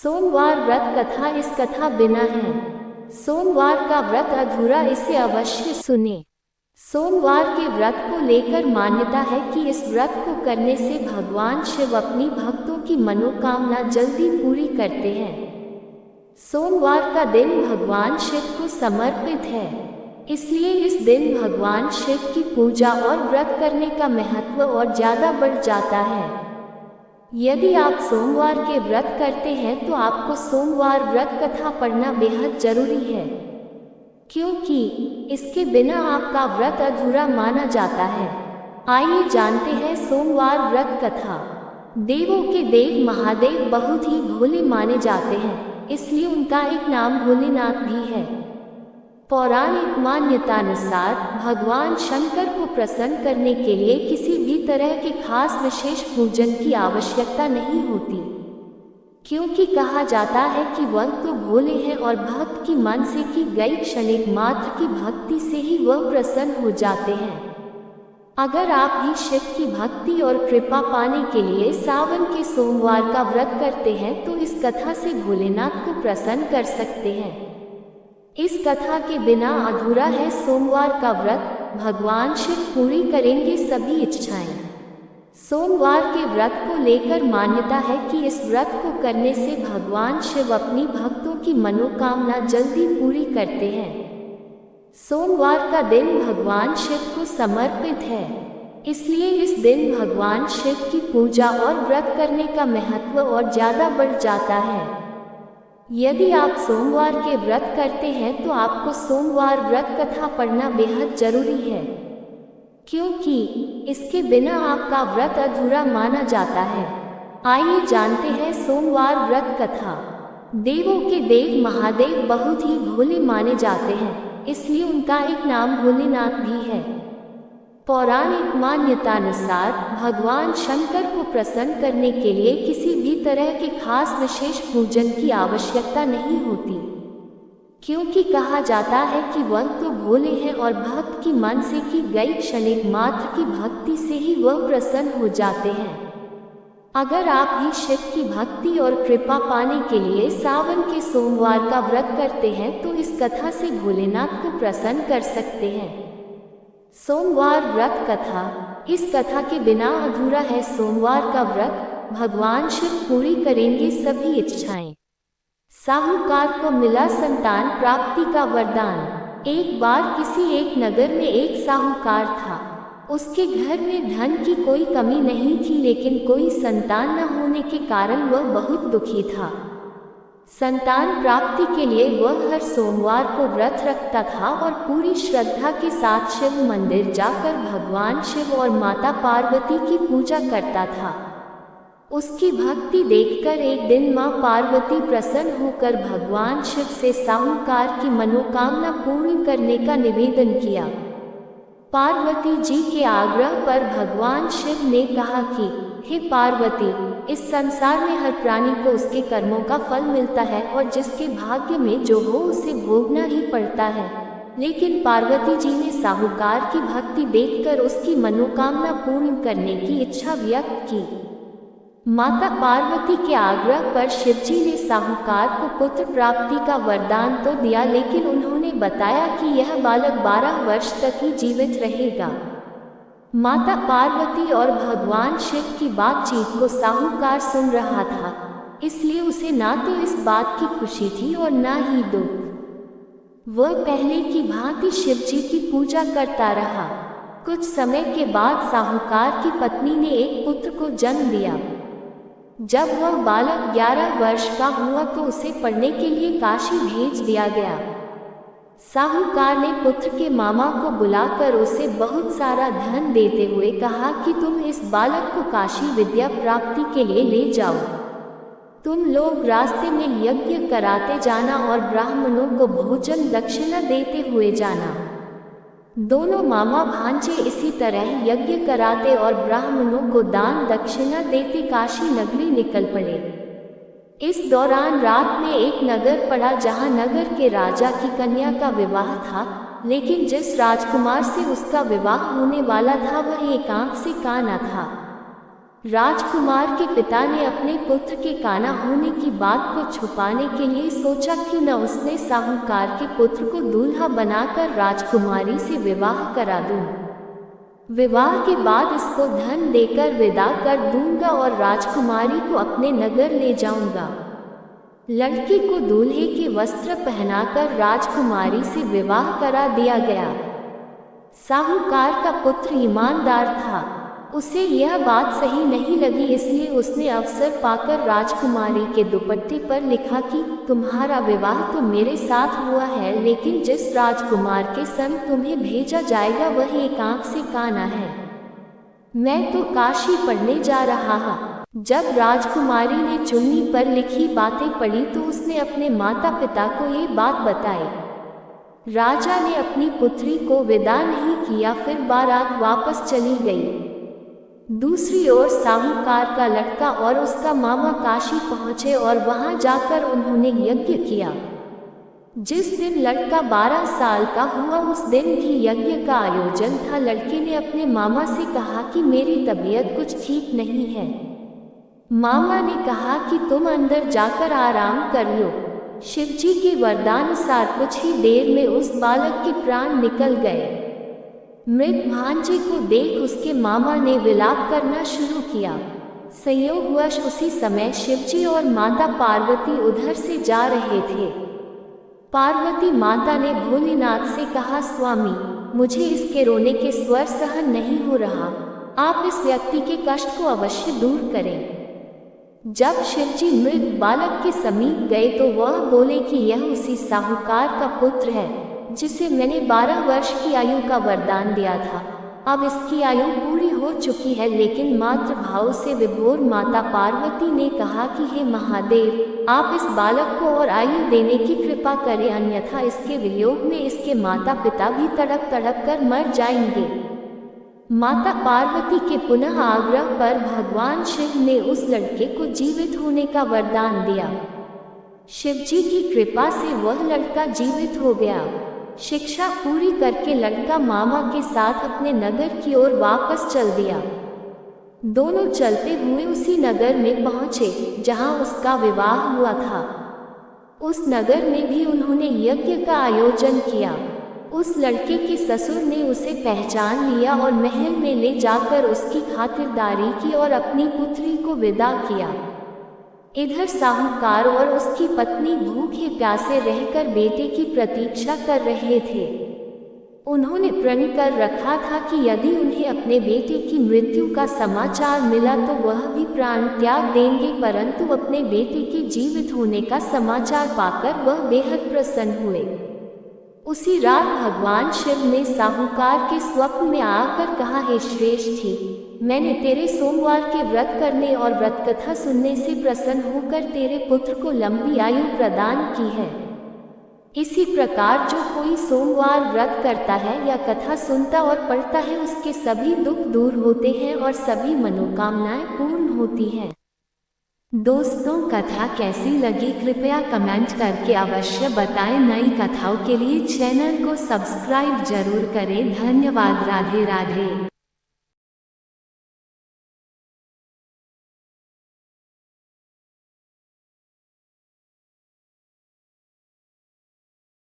सोमवार व्रत कथा। इस कथा बिना है सोमवार का व्रत अधूरा, इसे अवश्य सुने। सोमवार के व्रत को लेकर मान्यता है कि इस व्रत को करने से भगवान शिव अपनी भक्तों की मनोकामना जल्दी पूरी करते हैं। सोमवार का दिन भगवान शिव को समर्पित है, इसलिए इस दिन भगवान शिव की पूजा और व्रत करने का महत्व और ज्यादा बढ़ जाता है। यदि आप सोमवार के व्रत करते हैं तो आपको सोमवार व्रत कथा पढ़ना बेहद जरूरी है, क्योंकि इसके बिना आपका व्रत अधूरा माना जाता है। आइए जानते हैं सोमवार व्रत कथा। देवों के देव महादेव बहुत ही भोले माने जाते हैं, इसलिए उनका एक नाम भोलेनाथ भी है। पौराणिक मान्यतानुसार भगवान शंकर को प्रसन्न करने के लिए किसी भी तरह के खास विशेष पूजन की आवश्यकता नहीं होती, क्योंकि कहा जाता है कि वह तो भोले हैं और भक्त की मन से की गई क्षणिक मात्र की भक्ति से ही वह प्रसन्न हो जाते हैं। अगर आप भी शिव की भक्ति और कृपा पाने के लिए सावन के सोमवार का व्रत करते हैं तो इस कथा से भोलेनाथ को प्रसन्न कर सकते हैं। इस कथा के बिना अधूरा है सोमवार का व्रत। भगवान शिव पूरी करेंगे सभी इच्छाएं। सोमवार के व्रत को लेकर मान्यता है कि इस व्रत को करने से भगवान शिव अपनी भक्तों की मनोकामना जल्दी पूरी करते हैं। सोमवार का दिन भगवान शिव को समर्पित है, इसलिए इस दिन भगवान शिव की पूजा और व्रत करने का महत्व और ज्यादा बढ़ जाता है। यदि आप सोमवार के व्रत करते हैं तो आपको सोमवार व्रत कथा पढ़ना बेहद जरूरी है, क्योंकि इसके बिना आपका व्रत अधूरा माना जाता है। आइए जानते हैं सोमवार व्रत कथा। देवों के देव महादेव बहुत ही भोले माने जाते हैं, इसलिए उनका एक नाम भोलेनाथ भी है। पौराणिक मान्यतानुसार भगवान शंकर को प्रसन्न करने के लिए किसी भी तरह के खास विशेष पूजन की आवश्यकता नहीं होती, क्योंकि कहा जाता है कि वह तो भोले हैं और भक्त की मन से की गई क्षणिक मात्र की भक्ति से ही वह प्रसन्न हो जाते हैं। अगर आप भी शिव की भक्ति और कृपा पाने के लिए सावन के सोमवार का व्रत करते हैं तो इस कथा से भोलेनाथ को प्रसन्न कर सकते हैं। सोमवार व्रत कथा। इस कथा के बिना अधूरा है सोमवार का व्रत। भगवान शिव पूरी करेंगे सभी इच्छाएं। साहूकार को मिला संतान प्राप्ति का वरदान। एक बार किसी एक नगर में एक साहूकार था। उसके घर में धन की कोई कमी नहीं थी, लेकिन कोई संतान न होने के कारण वह बहुत दुखी था। संतान प्राप्ति के लिए वह हर सोमवार को व्रत रखता था और पूरी श्रद्धा के साथ शिव मंदिर जाकर भगवान शिव और माता पार्वती की पूजा करता था। उसकी भक्ति देखकर एक दिन मां पार्वती प्रसन्न होकर भगवान शिव से साहूकार की मनोकामना पूर्ण करने का निवेदन किया। पार्वती जी के आग्रह पर भगवान शिव ने कहा कि हे पार्वती, इस संसार में हर प्राणी को उसके कर्मों का फल मिलता है और जिसके भाग्य में जो हो उसे भोगना ही पड़ता है। लेकिन पार्वती जी ने साहूकार की भक्ति देखकर उसकी मनोकामना पूर्ण करने की इच्छा व्यक्त की। माता पार्वती के आग्रह पर शिवजी ने साहूकार को पुत्र प्राप्ति का वरदान तो दिया, लेकिन उन्होंने बताया कि यह बालक 12 वर्ष तक ही जीवित रहेगा। माता पार्वती और भगवान शिव की बातचीत को साहूकार सुन रहा था, इसलिए उसे ना तो इस बात की खुशी थी और ना ही दुख। वह पहले की भांति शिवजी की पूजा करता रहा। कुछ समय के बाद साहूकार की पत्नी ने एक पुत्र को जन्म दिया। जब वह बालक 11 वर्ष का हुआ तो उसे पढ़ने के लिए काशी भेज दिया गया। साहूकार ने पुत्र के मामा को बुलाकर उसे बहुत सारा धन देते हुए कहा कि तुम इस बालक को काशी विद्या प्राप्ति के लिए ले जाओ। तुम लोग रास्ते में यज्ञ कराते जाना और ब्राह्मणों को भोजन दक्षिणा देते हुए जाना। दोनों मामा भांजे इसी तरह यज्ञ कराते और ब्राह्मणों को दान दक्षिणा देते काशी नगरी निकल पड़े। इस दौरान रात में एक नगर पड़ा जहां नगर के राजा की कन्या का विवाह था, लेकिन जिस राजकुमार से उसका विवाह होने वाला था वह एक आंख से काना था। राजकुमार के पिता ने अपने पुत्र के काना होने की बात को छुपाने के लिए सोचा क्यों न उसने साहूकार के पुत्र को दूल्हा बनाकर राजकुमारी से विवाह करा दूं। विवाह के बाद इसको धन देकर विदा कर दूंगा और राजकुमारी को अपने नगर ले जाऊंगा। लड़की को दूल्हे के वस्त्र पहनाकर राजकुमारी से विवाह करा दिया गया। साहूकार का पुत्र ईमानदार था, उसे यह बात सही नहीं लगी, इसलिए उसने अवसर पाकर राजकुमारी के दुपट्टे पर लिखा कि तुम्हारा विवाह तो मेरे साथ हुआ है, लेकिन जिस राजकुमार के संग तुम्हें भेजा जाएगा वह एक आंख से काना है। मैं तो काशी पढ़ने जा रहा हूँ। जब राजकुमारी ने चुन्नी पर लिखी बातें पढ़ी तो उसने अपने माता पिता को ये बात बताई। राजा ने अपनी पुत्री को विदा नहीं किया, फिर बारात वापस चली गई। दूसरी ओर साहूकार का लड़का और उसका मामा काशी पहुंचे और वहां जाकर उन्होंने यज्ञ किया। जिस दिन लड़का 12 साल का हुआ उस दिन भी यज्ञ का आयोजन था। लड़के ने अपने मामा से कहा कि मेरी तबीयत कुछ ठीक नहीं है। मामा ने कहा कि तुम अंदर जाकर आराम कर लो। शिवजी के वरदानुसार कुछ ही देर में उस बालक के प्राण निकल गए। मृत भांजे को देख उसके मामा ने विलाप करना शुरू किया। संयोगवश उसी समय शिवजी और माता पार्वती उधर से जा रहे थे। पार्वती माता ने भोलेनाथ से कहा, स्वामी, मुझे इसके रोने के स्वर सहन नहीं हो रहा, आप इस व्यक्ति के कष्ट को अवश्य दूर करें। जब शिवजी मृत बालक के समीप गए तो वह बोले कि यह उसी साहूकार का पुत्र है जिसे मैंने 12 वर्ष की आयु का वरदान दिया था। अब इसकी आयु पूरी हो चुकी है, लेकिन मातृभाव से विभोर माता पार्वती ने कहा कि हे महादेव, आप इस बालक को और आयु देने की कृपा करें, अन्यथा इसके वियोग में इसके माता पिता भी तड़प तड़प कर मर जाएंगे। माता पार्वती के पुनः आग्रह पर भगवान शिव ने उस लड़के को जीवित होने का वरदान दिया। शिवजी की कृपा से वह लड़का जीवित हो गया। शिक्षा पूरी करके लड़का मामा के साथ अपने नगर की ओर वापस चल दिया। दोनों चलते हुए उसी नगर में पहुंचे जहां उसका विवाह हुआ था। उस नगर में भी उन्होंने यज्ञ का आयोजन किया। उस लड़के के ससुर ने उसे पहचान लिया और महल में ले जाकर उसकी खातिरदारी की और अपनी पुत्री को विदा किया। इधर साहूकार और उसकी पत्नी भूखे प्यासे रहकर बेटे की प्रतीक्षा कर रहे थे। उन्होंने प्रण कर रखा था कि यदि उन्हें अपने बेटे की मृत्यु का समाचार मिला तो वह भी प्राण त्याग देंगे, परंतु अपने बेटे के जीवित होने का समाचार पाकर वह बेहद प्रसन्न हुए। उसी रात भगवान शिव ने साहूकार के स्वप्न में आकर कहा, हे श्रेष्ठी, मैंने तेरे सोमवार के व्रत करने और व्रत कथा सुनने से प्रसन्न होकर तेरे पुत्र को लंबी आयु प्रदान की है। इसी प्रकार जो कोई सोमवार व्रत करता है या कथा सुनता और पढ़ता है उसके सभी दुख दूर होते हैं और सभी मनोकामनाएं पूर्ण होती हैं। दोस्तों, कथा कैसी लगी कृपया कमेंट करके अवश्य बताएं। नई कथाओं के लिए चैनल को सब्सक्राइब जरूर करें। धन्यवाद। राधे राधे।